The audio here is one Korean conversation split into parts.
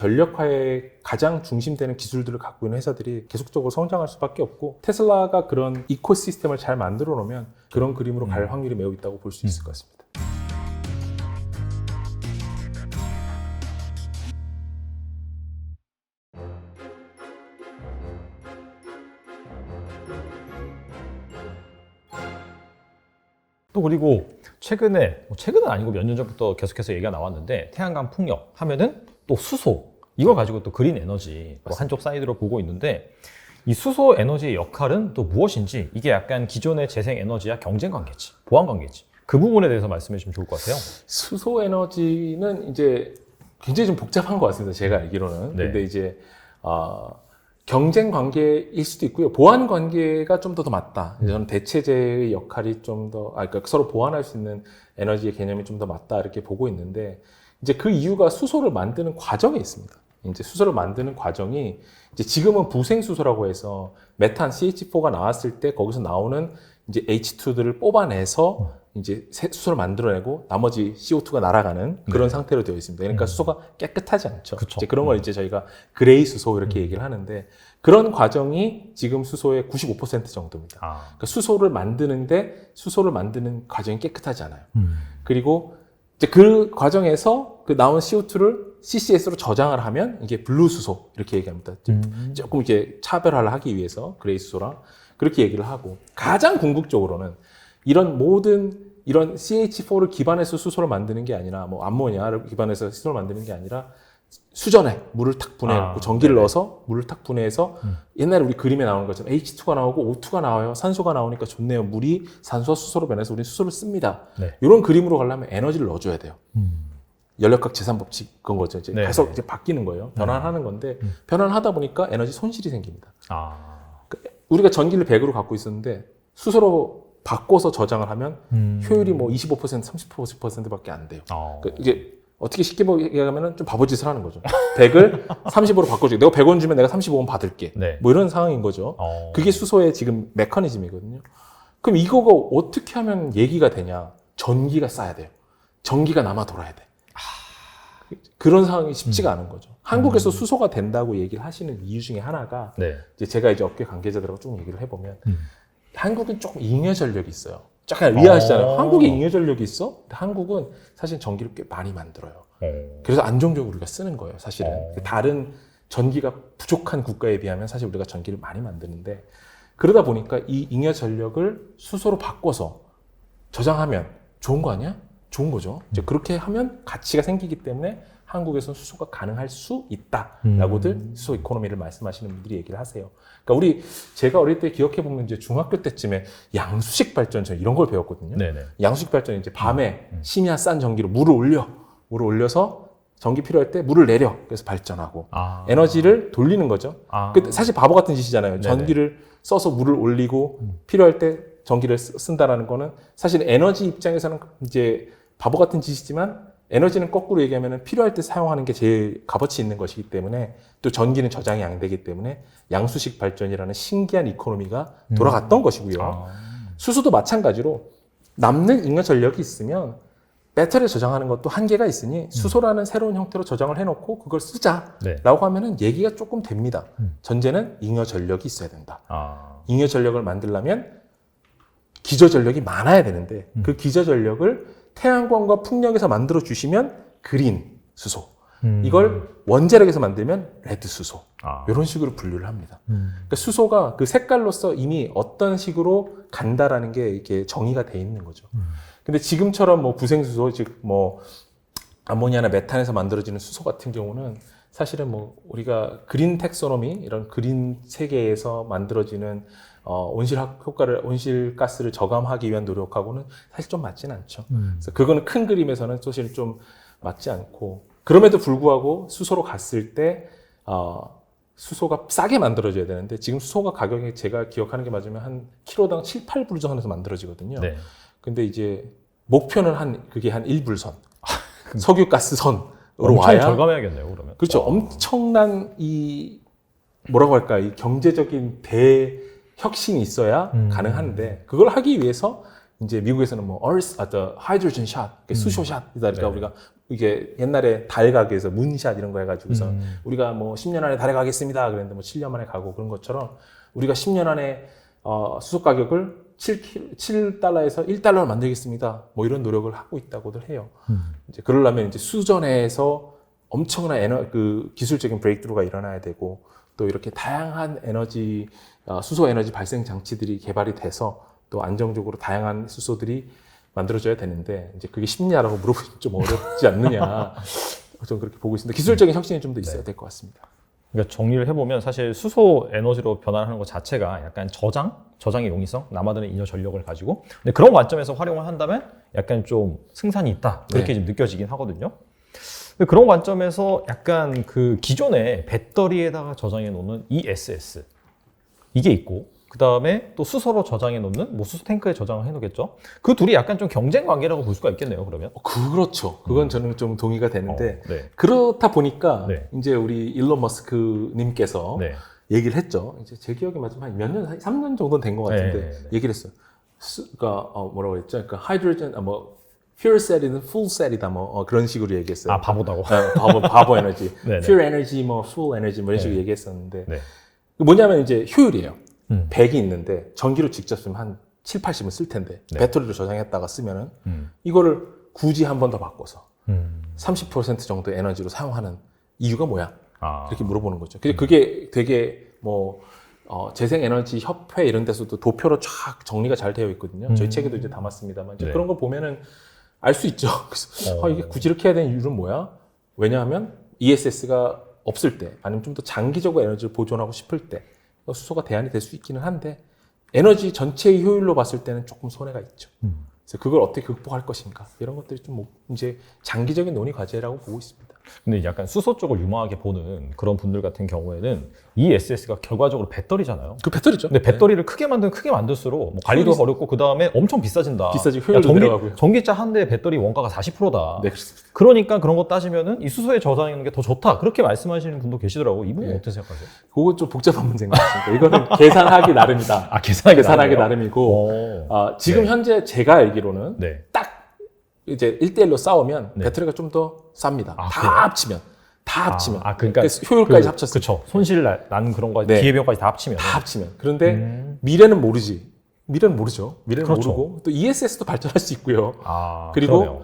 전력화에 가장 중심되는 기술들을 갖고 있는 회사들이 계속적으로 성장할 수밖에 없고 테슬라가 그런 이코시스템을 잘 만들어 놓으면 그런 그림으로 갈 확률이 매우 있다고 볼 수 있을 것 같습니다. 또 그리고 최근은 아니고 몇 년 전부터 계속해서 얘기가 나왔는데 태양광 풍력 하면은 또 수소 이걸 가지고 또 그린 에너지 또 한쪽 사이드로 보고 있는데 이 수소 에너지의 역할은 또 무엇인지 이게 약간 기존의 재생 에너지와 경쟁 관계지 보완 관계지 그 부분에 대해서 말씀해 주시면 좋을 것 같아요. 수소 에너지는 이제 굉장히 좀 복잡한 것 같습니다. 제가 알기로는. 네. 근데 이제 경쟁 관계일 수도 있고요. 보완 관계가 좀 더 맞다. 저는 대체제의 역할이 좀 더, 그러니까 서로 보완할 수 있는 에너지의 개념이 좀 더 맞다 이렇게 보고 있는데 이제 그 이유가 수소를 만드는 과정에 있습니다. 이제 수소를 만드는 과정이 이제 지금은 부생수소라고 해서 메탄 CH4가 나왔을 때 거기서 나오는 이제 H2들을 뽑아내서 이제 수소를 만들어내고 나머지 CO2가 날아가는 그런 상태로 되어 있습니다. 그러니까 수소가 깨끗하지 않죠. 이제 그런 걸 이제 저희가 그레이 수소 이렇게 얘기를 하는데 그런 과정이 지금 수소의 95% 정도입니다. 그러니까 수소를 만드는 과정이 깨끗하지 않아요. 그리고 이제 그 과정에서 그 나온 CO2를 CCS로 저장을 하면 이게 블루 수소 이렇게 얘기합니다. 조금 이렇게 차별화를 하기 위해서 그레이 수소랑 그렇게 얘기를 하고 가장 궁극적으로는 이런 CH4를 기반해서 수소를 만드는 게 아니라 뭐 암모니아를 기반해서 수소를 만드는 게 아니라 수전에 물을 탁 분해하고 전기를 넣어서 물을 탁 분해해서 옛날에 우리 그림에 나오는 것처럼 H2가 나오고 O2가 나와요. 산소가 나오니까 좋네요. 물이 산소와 수소로 변해서 우리는 수소를 씁니다. 이런 그림으로 가려면 에너지를 넣어줘야 돼요. 연력학 재산법칙 그런 거죠. 이제 계속 이제 바뀌는 거예요. 변환하는 건데 변환하다 보니까 에너지 손실이 생깁니다. 우리가 전기를 100으로 갖고 있었는데 수소로 바꿔서 저장을 하면 효율이 뭐 25%, 30%밖에 안 돼요. 이게 어떻게 쉽게 얘기하면 좀 바보짓을 하는 거죠. 100을 30으로 바꿔줄게. 내가 100원 주면 내가 35원 받을게. 뭐 이런 상황인 거죠. 그게 수소의 지금 메커니즘이거든요. 그럼 이거가 어떻게 하면 얘기가 되냐? 전기가 쌓여야 돼요. 전기가 남아 돌아야 돼. 그런 상황이 쉽지가 않은 거죠. 한국에서 수소가 된다고 얘기를 하시는 이유 중에 하나가 이제 제가 이제 업계 관계자들하고 좀 얘기를 해보면 한국은 조금 잉여 전력이 있어요. 약간 위화하시잖아요. 한국에 잉여 전력이 있어? 근데 한국은 사실 전기를 꽤 많이 만들어요. 그래서 안정적으로 우리가 쓰는 거예요, 사실은. 다른 전기가 부족한 국가에 비하면 사실 우리가 전기를 많이 만드는데 그러다 보니까 이 잉여 전력을 수소로 바꿔서 저장하면 좋은 거 아니야? 좋은 거죠. 이제 그렇게 하면 가치가 생기기 때문에 한국에서는 수소가 가능할 수 있다라고들 수소 이코노미를 말씀하시는 분들이 얘기를 하세요. 그러니까 제가 어릴 때 기억해 보면 이제 중학교 때쯤에 양수식 발전 저 이런 걸 배웠거든요. 양수식 발전 이제 밤에 심야 싼 전기로 물을 올려서 전기 필요할 때 물을 내려 그래서 발전하고 에너지를 돌리는 거죠. 사실 바보 같은 짓이잖아요. 전기를 써서 물을 올리고 필요할 때 전기를 쓴다라는 거는 사실 에너지 입장에서는 이제 바보 같은 짓이지만 에너지는 거꾸로 얘기하면 필요할 때 사용하는 게 제일 값어치 있는 것이기 때문에 또 전기는 저장이 안 되기 때문에 양수식 발전이라는 신기한 이코노미가 돌아갔던 것이고요. 수소도 마찬가지로 남는 잉여 전력이 있으면 배터리에 저장하는 것도 한계가 있으니 수소라는 새로운 형태로 저장을 해놓고 그걸 쓰자라고 하면은 얘기가 조금 됩니다. 전제는 잉여 전력이 있어야 된다. 잉여 전력을 만들려면 기저 전력이 많아야 되는데 그 기저 전력을 태양광과 풍력에서 만들어 주시면 그린 수소. 이걸 원자력에서 만들면 레드 수소. 이런 식으로 분류를 합니다. 그러니까 수소가 그 색깔로서 이미 어떤 식으로 간다라는 게 이렇게 정의가 돼 있는 거죠. 근데 지금처럼 뭐 부생수소, 즉 뭐 암모니아나 메탄에서 만들어지는 수소 같은 경우는 사실은 뭐 우리가 그린 텍소노미 이런 그린 세계에서 만들어지는 온실가스를 저감하기 위한 노력하고는 사실 좀 맞지는 않죠. 그래서 그거는 큰 그림에서는 사실 좀 맞지 않고 그럼에도 불구하고 수소로 갔을 때 수소가 싸게 만들어져야 되는데 지금 수소가 가격이 제가 기억하는 게 맞으면 한 킬로당 7, 8불 선에서 만들어지거든요. 근데 이제 목표는 그게 한 1불선. 석유가스선으로 와야 엄청 절감해야겠네요, 그러면. 그렇죠. 엄청난 뭐라고 할까, 이 경제적인 혁신이 있어야 가능한데 그걸 하기 위해서 이제 미국에서는 뭐 hydrogen shot, 수쇼 샷이다. 그러니까 우리가 이게 옛날에 달 가기에서 문샷 이런 거 해가지고서 우리가 뭐 10년 안에 달에 가겠습니다 그랬는데 뭐 7년 만에 가고 그런 것처럼 우리가 10년 안에 수소 가격을 7달러에서 1달러를 만들겠습니다. 뭐 이런 노력을 하고 있다고들 해요. 이제 그러려면 이제 수전에서 엄청난 그 기술적인 브레이크트루가 일어나야 되고 또 이렇게 다양한 수소 에너지 발생 장치들이 개발이 돼서 또 안정적으로 다양한 수소들이 만들어져야 되는데 이제 그게 쉽냐라고 물어보면 좀 어렵지 않느냐. 저는 그렇게 보고 있습니다. 기술적인 혁신이 좀 더 있어야 될 것 같습니다. 그러니까 정리를 해보면 사실 수소 에너지로 변환하는 것 자체가 약간 저장의 용이성, 남아도는 인여 전력을 가지고 근데 그런 관점에서 활용을 한다면 약간 좀 승산이 있다 그렇게 좀 느껴지긴 하거든요. 근데 그런 관점에서 약간 그 기존의 배터리에다가 저장해 놓는 ESS 이게 있고 그 다음에 또 수소로 저장해 놓는 뭐 수소 탱크에 저장을 해 놓겠죠. 그 둘이 약간 좀 경쟁 관계라고 볼 수가 있겠네요. 그러면. 그렇죠. 그건 저는 좀 동의가 되는데 네. 그렇다 보니까 네. 이제 우리 일론 머스크 님께서 네. 얘기를 했죠. 이제 제 기억에 맞으면 한 몇 년, 3년 정도는 된 것 같은데 네. 얘기를 했어요. 그러니까 뭐라고 했죠? 그러니까 하이드로젠 pure cell이든 full cell이다 그런 식으로 얘기했어요. 아 바보다고. 네, 바보 에너지, 네네. pure energy, full energy 이런 식으로 네. 얘기했었는데 네. 뭐냐면 이제 효율이에요. 100이 있는데 전기로 직접 쓰면 한 7, 80은 쓸 텐데 네. 배터리로 저장했다가 쓰면은 이거를 굳이 한 번 더 바꿔서 30% 정도 에너지로 사용하는 이유가 뭐야? 이렇게 물어보는 거죠. 그게 되게 재생에너지 협회 이런 데서도 도표로 쫙 정리가 잘 되어 있거든요. 저희 책에도 이제 담았습니다만 이제 네. 그런 걸 보면은 알 수 있죠. 그래서 이게 굳이 이렇게 해야 되는 이유는 뭐야? 왜냐하면 ESS가 없을 때 아니면 좀 더 장기적으로 에너지를 보존하고 싶을 때 수소가 대안이 될 수 있기는 한데 에너지 전체의 효율로 봤을 때는 조금 손해가 있죠. 그래서 그걸 어떻게 극복할 것인가 이런 것들이 좀 이제 장기적인 논의 과제라고 보고 있습니다. 근데 약간 수소 쪽을 유망하게 보는 그런 분들 같은 경우에는 ESS가 결과적으로 배터리잖아요. 그 배터리죠. 근데 배터리를 크게 만들수록 뭐 관리도 어렵고 그 다음에 엄청 비싸진다. 비싸지고 효율도 내려가고요. 전기차 한 대 배터리 원가가 40%다. 네, 그렇습니다. 그러니까 그런 거 따지면은 이 수소에 저장하는 게 더 좋다. 그렇게 말씀하시는 분도 계시더라고. 이 부분 어떻게 생각하세요? 그건 좀 복잡한 문제인 것 같습니다. 이거는 계산하기 나름이다. 계산하기 나름이고 지금 현재 제가 알기로는 네. 딱 이제 1대1로 싸우면 네. 배터리가 좀 더 쌉니다. 다 그래요? 합치면. 그러니까 그래서 효율까지 합쳤어요. 그렇죠. 손실 나는 그런 거 네. 기회비용까지 다 합치면. 그런데 미래는 모르지. 미래는 모르죠. 미래는 그렇죠. 모르고 또 ESS도 발전할 수 있고요. 그리고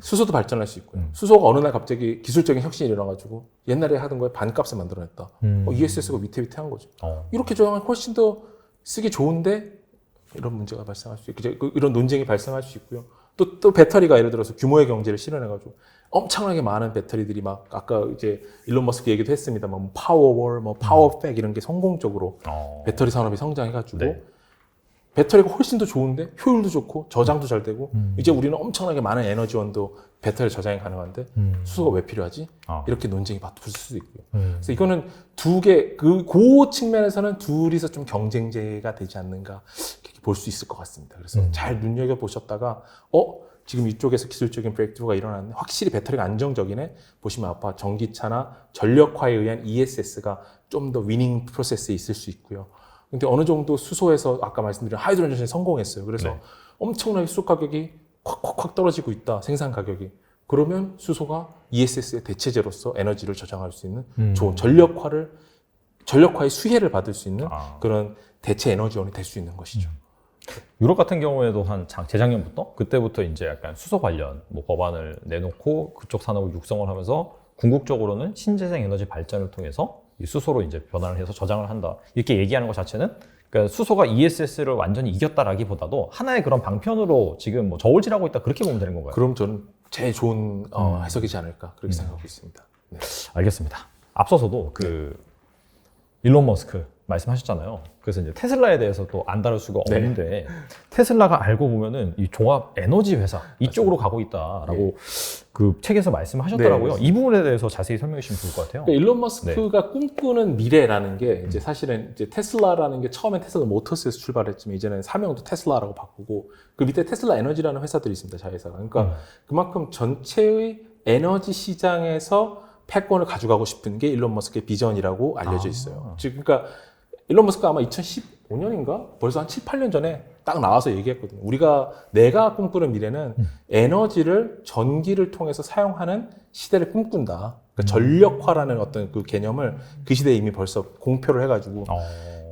수소도 발전할 수 있고요. 수소가 어느 날 갑자기 기술적인 혁신이 일어나가지고 옛날에 하던 거에 반값을 만들어냈다. ESS가 위태위태한 거죠. 이렇게 조정하면 훨씬 더 쓰기 좋은데 이런 문제가 발생할 수 있고 이런 논쟁이 발생할 수 있고요. 또 배터리가 예를 들어서 규모의 경제를 실현해가지고 엄청나게 많은 배터리들이 막 아까 이제 일론 머스크 얘기도 했습니다만 파워월, 파워팩 이런 게 성공적으로 배터리 산업이 성장해가지고 네. 배터리가 훨씬 더 좋은데 효율도 좋고 저장도 잘 되고 이제 우리는 엄청나게 많은 에너지원도 배터리 저장이 가능한데 수소가 왜 필요하지? 이렇게 논쟁이 붙을 수도 있고요. 그래서 이거는 그 측면에서는 둘이서 좀 경쟁제가 되지 않는가 이렇게 볼 수 있을 것 같습니다. 그래서 잘 눈여겨 보셨다가 지금 이쪽에서 기술적인 브레이크트루가 일어났는데 확실히 배터리가 안정적이네. 보시면 아까 전기차나 전력화에 의한 ESS가 좀 더 위닝 프로세스에 있을 수 있고요. 근데 어느 정도 수소에서 아까 말씀드린 하이드로전이 성공했어요. 그래서 엄청나게 수소 가격이 콱콱콱 떨어지고 있다. 생산 가격이. 그러면 수소가 ESS의 대체제로서 에너지를 저장할 수 있는 좋은 전력화의 수혜를 받을 수 있는 그런 대체 에너지원이 될 수 있는 것이죠. 유럽 같은 경우에도 한 재작년부터 그때부터 이제 약간 수소 관련 법안을 내놓고 그쪽 산업을 육성을 하면서 궁극적으로는 신재생 에너지 발전을 통해서 이 수소로 이제 변환을 해서 저장을 한다. 이렇게 얘기하는 것 자체는 그러니까 수소가 ESS를 완전히 이겼다라기보다도 하나의 그런 방편으로 지금 저울질하고 있다 그렇게 보면 되는 건가요? 그럼 저는 제일 좋은 해석이지 않을까 그렇게 생각하고 있습니다. 네. 알겠습니다. 앞서서도 일론 머스크 말씀하셨잖아요. 그래서 이제 테슬라에 대해서 또 안 다룰 수가 없는데 테슬라가 알고 보면은 이 종합 에너지 회사 이쪽으로 가고 있다라고 그 책에서 말씀하셨더라고요. 이 부분에 대해서 자세히 설명해 주시면 좋을 것 같아요. 그러니까 일론 머스크가 꿈꾸는 미래라는 게 이제 사실은 이제 테슬라라는 게 처음에 테슬라 모터스에서 출발했지만 이제는 사명도 테슬라라고 바꾸고 그 밑에 테슬라 에너지라는 회사들이 있습니다. 자회사가. 그러니까 그만큼 전체의 에너지 시장에서 패권을 가져가고 싶은 게 일론 머스크의 비전이라고 알려져 있어요. 즉 그러니까 일론 머스크가 아마 2015년인가? 벌써 한 7, 8년 전에 딱 나와서 얘기했거든요. 내가 꿈꾸는 미래는 에너지를 전기를 통해서 사용하는 시대를 꿈꾼다. 그러니까 전력화라는 어떤 그 개념을 그 시대에 이미 벌써 공표를 해가지고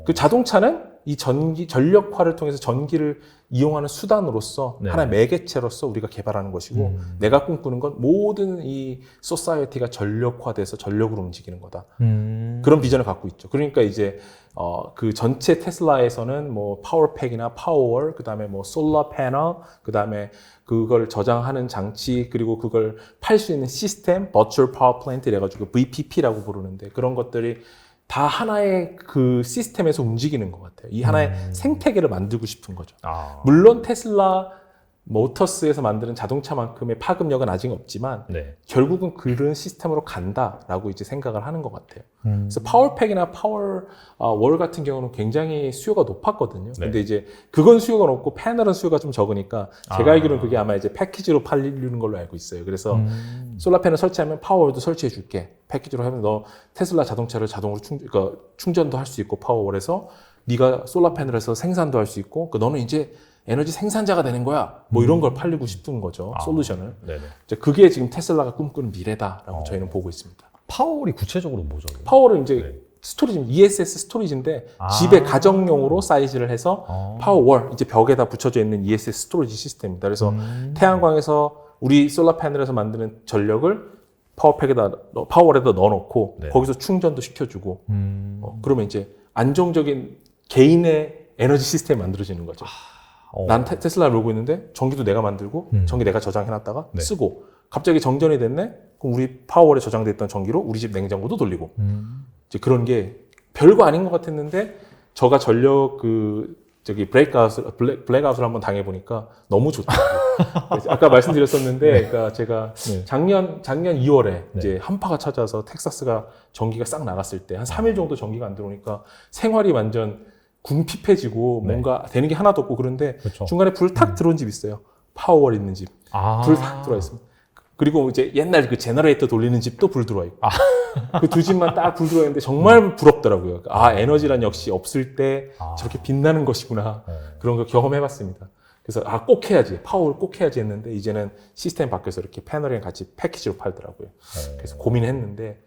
그 자동차는 이 전력화를 통해서 전기를 이용하는 수단으로서 네. 하나의 매개체로서 우리가 개발하는 것이고 내가 꿈꾸는 건 모든 이 소사이어티가 전력화돼서 전력으로 움직이는 거다. 그런 비전을 갖고 있죠. 그러니까 이제 그 전체 테슬라에서는 뭐 파워팩이나 파워월, 그다음에 뭐 솔라 패널, 그다음에 그걸 저장하는 장치, 그리고 그걸 팔 수 있는 시스템, 버추얼 파워 플랜트 이래가지고 VPP라고 부르는데 그런 것들이 다 하나의 그 시스템에서 움직이는 것 같아요. 이 하나의 생태계를 만들고 싶은 거죠. 물론 테슬라 모터스에서 만드는 자동차만큼의 파급력은 아직 없지만 네. 결국은 그런 시스템으로 간다라고 이제 생각을 하는 것 같아요. 그래서 파워팩이나 파워월 같은 경우는 굉장히 수요가 높았거든요. 네. 근데 이제 그건 수요가 높고 패널은 수요가 좀 적으니까 제가 알기로는 그게 아마 이제 패키지로 팔리는 걸로 알고 있어요. 그래서 솔라 패널 설치하면 파워월도 설치해 줄게. 패키지로 하면 너 테슬라 자동차를 자동으로 그러니까 충전도 할 수 있고 파워월에서 네가 솔라 패널에서 생산도 할 수 있고 너는 이제 에너지 생산자가 되는 거야. 뭐 이런 걸 팔리고 싶은 거죠. 솔루션을. 네네. 그게 지금 테슬라가 꿈꾸는 미래다라고 저희는 보고 있습니다. 파워월이 구체적으로 뭐죠? 파워는 이제 네. 스토리지, ESS 스토리지인데 집에 가정용으로 사이즈를 해서 파워월, 이제 벽에다 붙여져 있는 ESS 스토리지 시스템입니다. 그래서 태양광에서 우리 솔라 패널에서 만드는 전력을 파워월에다 넣어놓고 네. 거기서 충전도 시켜주고 그러면 이제 안정적인 개인의 에너지 시스템이 만들어지는 거죠. 난 테슬라를 몰고 있는데 전기도 내가 만들고 전기 내가 저장해놨다가 네. 쓰고 갑자기 정전이 됐네? 그럼 우리 파워월에 저장돼 있던 전기로 우리 집 냉장고도 돌리고 이제 그런 게 별거 아닌 것 같았는데 저가 전력 블랙아웃을 한번 당해보니까 너무 좋더라고요. 아까 말씀드렸었는데 그러니까 제가 네. 작년 2월에 네. 이제 한파가 찾아서 텍사스가 전기가 싹 나갔을 때 한 3일 정도 전기가 안 들어오니까 생활이 완전 궁핍해지고 네. 뭔가 되는 게 하나도 없고 그런데 그렇죠. 중간에 불 탁 들어온 집 있어요. 파워월 있는 집. 불 탁 들어와 있습니다. 그리고 이제 옛날 그 제너레이터 돌리는 집도 불 들어와 있고. 그 두 집만 딱 불 들어와 있는데 정말 부럽더라고요. 에너지란 역시 없을 때 저렇게 빛나는 것이구나. 그런 거 경험해봤습니다. 그래서 꼭 해야지. 파워월 꼭 해야지 했는데 이제는 시스템 바뀌어서 이렇게 패널이랑 같이 패키지로 팔더라고요. 그래서 고민했는데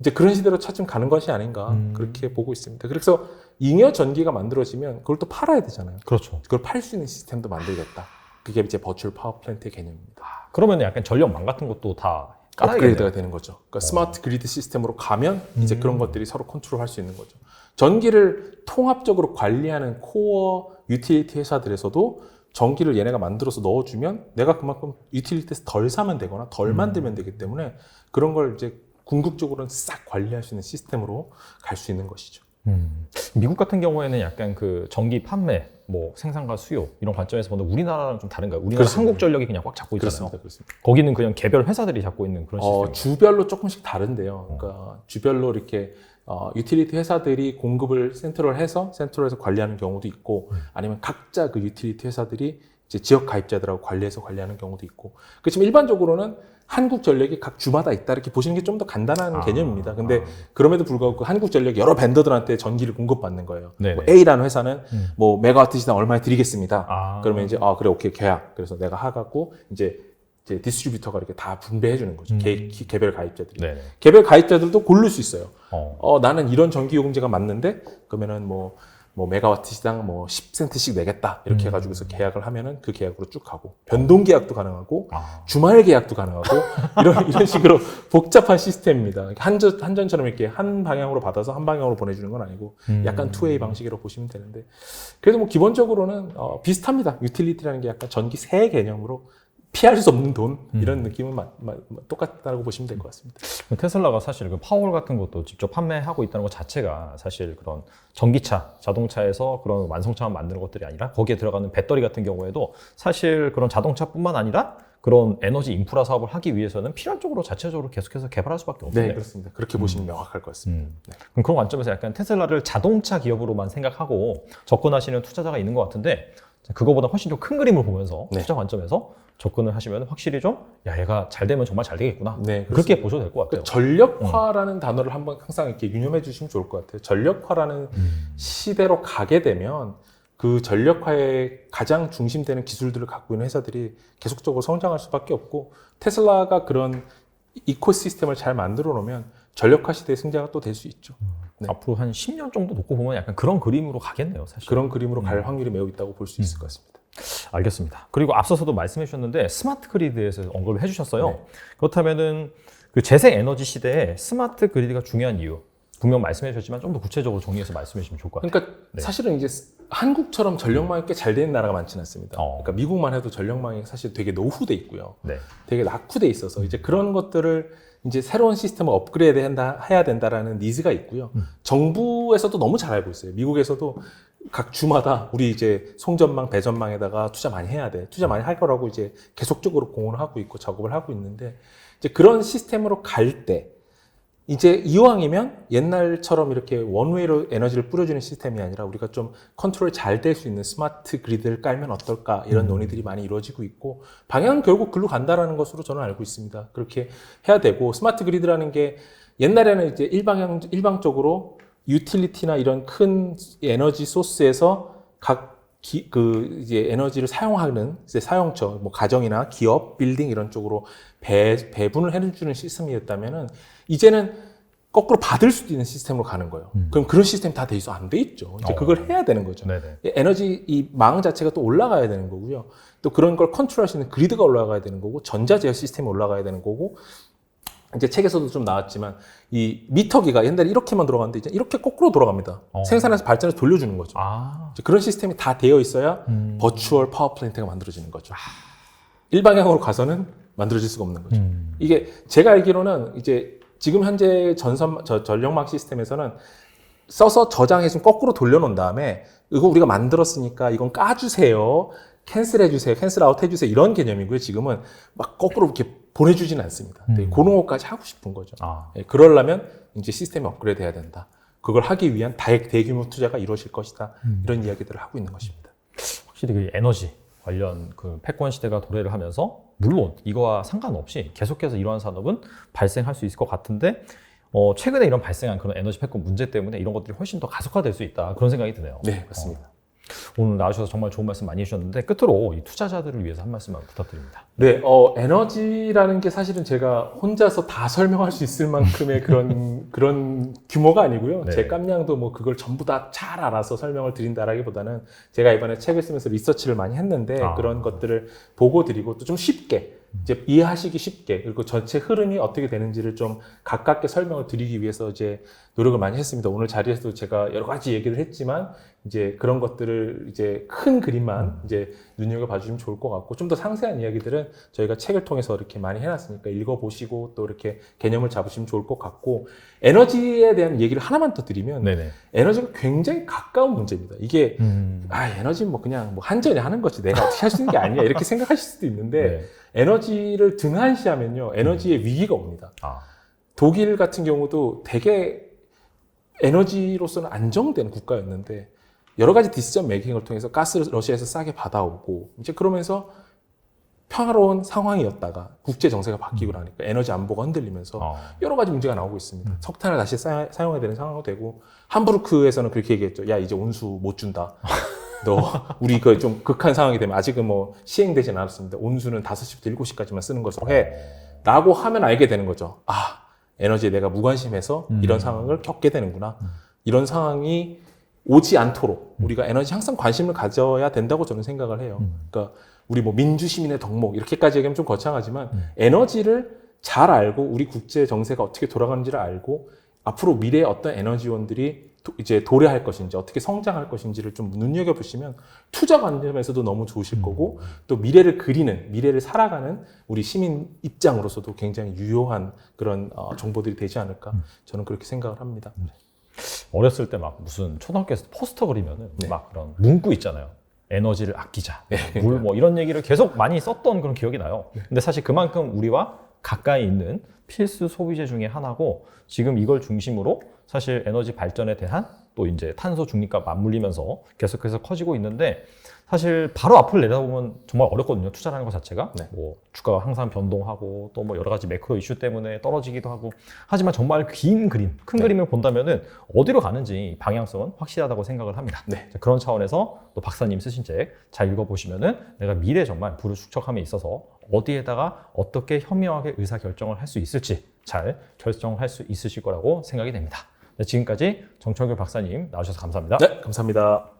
이제 그런 시대로 차츰 가는 것이 아닌가 그렇게 보고 있습니다. 그래서 잉여 전기가 만들어지면 그걸 또 팔아야 되잖아요. 그렇죠. 그걸 팔 수 있는 시스템도 만들겠다. 그게 이제 버추얼 파워 플랜트의 개념입니다. 그러면 약간 전력망 같은 것도 다 업그레이드가 되는 거죠. 그러니까 스마트 그리드 시스템으로 가면 이제 그런 것들이 서로 컨트롤할 수 있는 거죠. 전기를 통합적으로 관리하는 코어 유틸리티 회사들에서도 전기를 얘네가 만들어서 넣어주면 내가 그만큼 유틸리티에서 덜 사면 되거나 덜 만들면 되기 때문에 그런 걸 이제 궁극적으로는 싹 관리할 수 있는 시스템으로 갈 수 있는 것이죠. 미국 같은 경우에는 약간 그 전기 판매, 뭐 생산과 수요 이런 관점에서 보면 우리나라랑 좀 다른가요? 우리나라 그렇습니다. 한국전력이 그냥 꽉 잡고 있잖아요. 그렇습니다. 거기는 그냥 개별 회사들이 잡고 있는 그런 시스템. 주별로 조금씩 다른데요. 그러니까 주별로 이렇게 유틸리티 회사들이 공급을 센트럴에서 관리하는 경우도 있고 아니면 각자 그 유틸리티 회사들이 이제 지역 가입자들하고 관리하는 경우도 있고. 그렇지만 일반적으로는 한국전력이 각 주마다 있다 이렇게 보시는 게 좀 더 간단한 개념입니다. 근데 그럼에도 불구하고 그 한국전력이 여러 벤더들한테 전기를 공급받는 거예요. 뭐 A라는 회사는 뭐 메가와트 시당 얼마에 드리겠습니다. 그러면 이제 그래 오케이 계약. 그래서 내가 하갖고 이제 디스트리뷰터가 이렇게 다 분배해 주는 거죠. 개별 가입자들이. 네네. 개별 가입자들도 고를 수 있어요. 나는 이런 전기 요금제가 맞는데 그러면은 뭐 메가와트 시당 뭐 10센트씩 내겠다 이렇게 해가지고서 계약을 하면은 그 계약으로 쭉 가고 변동 계약도 가능하고 주말 계약도 가능하고 이런 식으로 복잡한 시스템입니다. 한전처럼 이렇게 한 방향으로 받아서 한 방향으로 보내주는 건 아니고 약간 투웨이 방식으로 보시면 되는데 그래도 뭐 기본적으로는 비슷합니다. 유틸리티라는 게 약간 전기 세 개념으로 피할 수 없는 돈 이런 느낌은 똑같다고 보시면 될 것 같습니다. 테슬라가 사실 그 파워월 같은 것도 직접 판매하고 있다는 것 자체가 사실 그런 전기차, 자동차에서 그런 완성차만 만드는 것들이 아니라 거기에 들어가는 배터리 같은 경우에도 사실 그런 자동차뿐만 아니라 그런 에너지 인프라 사업을 하기 위해서는 필연적으로 자체적으로 계속해서 개발할 수밖에 없네요. 네, 그렇습니다. 그렇게 보시면 명확할 것 같습니다. 네. 그럼 그런 관점에서 약간 테슬라를 자동차 기업으로만 생각하고 접근하시는 투자자가 있는 것 같은데 그거보다 훨씬 좀 큰 그림을 보면서 네. 투자 관점에서 접근을 하시면 확실히 좀 얘가 잘 되면 정말 잘 되겠구나. 네, 그렇게 보셔도 될 것 같아요. 전력화라는 단어를 한번 항상 이렇게 유념해 주시면 좋을 것 같아요. 전력화라는 시대로 가게 되면 그 전력화의 가장 중심되는 기술들을 갖고 있는 회사들이 계속적으로 성장할 수밖에 없고, 테슬라가 그런 이코시스템을 잘 만들어 놓으면 전력화 시대의 승자가 또 될 수 있죠. 네. 앞으로 한 10년 정도 놓고 보면 약간 그런 그림으로 가겠네요, 사실. 그런 그림으로 갈 확률이 매우 있다고 볼 수 있을 것 같습니다. 알겠습니다. 그리고 앞서서도 말씀해 주셨는데 스마트 그리드에서 언급을 해주셨어요. 네. 그렇다면은 그 재생 에너지 시대에 스마트 그리드가 중요한 이유 분명 말씀해 주셨지만 좀 더 구체적으로 정리해서 말씀해 주시면 좋을 것 같아요. 그러니까 네. 사실은 이제 한국처럼 전력망이 꽤 잘 되는 나라가 많지는 않습니다. 어. 그러니까 미국만 해도 전력망이 사실 되게 노후돼 있고요. 네. 되게 낙후돼 있어서 이제 그런 것들을 이제 새로운 시스템을 업그레이드 해야 된다라는 니즈가 있고요. 정부에서도 너무 잘 알고 있어요. 미국에서도 각 주마다 우리 이제 송전망, 배전망에다가 투자 많이 해야 돼. 투자 많이 할 거라고 이제 계속적으로 공언을 하고 있고 작업을 하고 있는데, 이제 그런 시스템으로 갈 때 이제 이왕이면 옛날처럼 이렇게 원웨이로 에너지를 뿌려주는 시스템이 아니라 우리가 좀 컨트롤 잘 될 수 있는 스마트 그리드를 깔면 어떨까, 이런 논의들이 많이 이루어지고 있고, 방향은 결국 글로 간다라는 것으로 저는 알고 있습니다. 그렇게 해야 되고, 스마트 그리드라는 게 옛날에는 이제 일방적으로 유틸리티나 이런 큰 에너지 소스에서 이제 에너지를 사용하는 이제 사용처, 뭐 가정이나 기업, 빌딩 이런 쪽으로 배분을 해주는 시스템이었다면은, 이제는 거꾸로 받을 수도 있는 시스템으로 가는 거예요. 그럼 그런 시스템이 다 돼 있어? 안 돼 있죠. 이제 그걸 해야 되는 거죠. 네네. 에너지 이 망 자체가 또 올라가야 되는 거고요. 또 그런 걸 컨트롤할 수 있는 그리드가 올라가야 되는 거고, 전자제어 시스템이 올라가야 되는 거고, 이제 책에서도 좀 나왔지만 이 미터기가 옛날에 이렇게만 돌아갔는데 이제 이렇게 거꾸로 돌아갑니다. 생산해서 발전해서 돌려주는 거죠. 아. 이제 그런 시스템이 다 되어 있어야 버추얼 파워 플랜트가 만들어지는 거죠. 일방향으로 가서는 만들어질 수가 없는 거죠. 이게 제가 알기로는 이제 지금 현재 전력망 시스템에서는 써서 저장해서 거꾸로 돌려놓은 다음에 이거 우리가 만들었으니까 이건 까주세요. 캔슬 해주세요. 캔슬 아웃 해주세요. 이런 개념이고요. 지금은 막 거꾸로 이렇게 보내주지는 않습니다. 그런 것까지 하고 싶은 거죠. 아. 예, 그러려면 이제 시스템이 업그레이드 해야 된다. 그걸 하기 위한 대규모 투자가 이루어질 것이다. 이런 이야기들을 하고 있는 것입니다. 확실히 그 에너지 관련 그 패권 시대가 도래를 하면서 물론 이거와 상관없이 계속해서 이러한 산업은 발생할 수 있을 것 같은데 최근에 이런 발생한 그런 에너지 패권 문제 때문에 이런 것들이 훨씬 더 가속화될 수 있다 그런 생각이 드네요. 네, 맞습니다. 오늘 나와주셔서 정말 좋은 말씀 많이 해주셨는데 끝으로 이 투자자들을 위해서 한 말씀만 부탁드립니다. 네, 에너지라는 게 사실은 제가 혼자서 다 설명할 수 있을 만큼의 그런 규모가 아니고요. 네. 제 깜냥도 뭐 그걸 전부 다 잘 알아서 설명을 드린다라기보다는 제가 이번에 책을 쓰면서 리서치를 많이 했는데 그런 것들을 보고 드리고 또 좀 쉽게 이제 이해하시기 쉽게, 그리고 전체 흐름이 어떻게 되는지를 좀 가깝게 설명을 드리기 위해서 이제 노력을 많이 했습니다. 오늘 자리에서도 제가 여러 가지 얘기를 했지만 이제 그런 것들을 이제 큰 그림만 이제 눈여겨봐 주시면 좋을 것 같고, 좀 더 상세한 이야기들은 저희가 책을 통해서 이렇게 많이 해놨으니까 읽어보시고 또 이렇게 개념을 잡으시면 좋을 것 같고, 에너지에 대한 얘기를 하나만 더 드리면 네네. 에너지가 굉장히 가까운 문제입니다. 이게 에너지는 뭐 그냥 뭐 한전이 하는 거지 내가 어떻게 할 수 있는 게 아니야 이렇게 생각하실 수도 있는데 네. 에너지를 등한시하면요 에너지의 위기가 옵니다. 독일 같은 경우도 되게 에너지로서는 안정된 국가였는데 여러 가지 디시전 메이킹을 통해서 가스를 러시아에서 싸게 받아오고 이제 그러면서 평화로운 상황이었다가 국제 정세가 바뀌고 나니까 에너지 안보가 흔들리면서 여러 가지 문제가 나오고 있습니다. 석탄을 다시 사용해야 되는 상황도 되고, 함부르크에서는 그렇게 얘기했죠. 야, 이제 온수 못 준다. 너 우리 그 좀 극한 상황이 되면, 아직은 뭐 시행되진 않았습니다. 온수는 5시부터 7시까지만 쓰는 것으로 해. 라고 하면 알게 되는 거죠. 아, 에너지에 내가 무관심해서 이런 상황을 겪게 되는구나. 이런 상황이 오지 않도록 우리가 에너지 항상 관심을 가져야 된다고 저는 생각을 해요. 그러니까 우리 뭐 민주시민의 덕목 이렇게까지 얘기하면 좀 거창하지만 에너지를 잘 알고 우리 국제 정세가 어떻게 돌아가는지를 알고 앞으로 미래의 어떤 에너지원들이 이제 도래할 것인지 어떻게 성장할 것인지를 좀 눈여겨보시면 투자 관점에서도 너무 좋으실 거고, 또 미래를 그리는, 미래를 살아가는 우리 시민 입장으로서도 굉장히 유효한 그런 정보들이 되지 않을까 저는 그렇게 생각을 합니다. 어렸을 때 막 무슨 초등학교에서 포스터 그리면은 네. 막 그런 문구 있잖아요. 에너지를 아끼자, 네. 물 뭐 이런 얘기를 계속 많이 썼던 그런 기억이 나요. 근데 사실 그만큼 우리와 가까이 있는 필수 소비재 중에 하나고 지금 이걸 중심으로 사실 에너지 발전에 대한 또 이제 탄소 중립과 맞물리면서 계속해서 커지고 있는데 사실 바로 앞을 내다보면 정말 어렵거든요. 투자라는 것 자체가. 네. 뭐 주가가 항상 변동하고 또 뭐 여러 가지 매크로 이슈 때문에 떨어지기도 하고 하지만 정말 긴 그림, 큰 네. 그림을 본다면은 어디로 가는지 방향성은 확실하다고 생각을 합니다. 네. 자, 그런 차원에서 또 박사님 쓰신 책 잘 읽어보시면은 내가 미래 정말 부를 축적함에 있어서 어디에다가 어떻게 현명하게 의사결정을 할 수 있을지 잘 결정할 수 있으실 거라고 생각이 됩니다. 네, 지금까지 정철규 박사님 나와주셔서 감사합니다. 네, 감사합니다.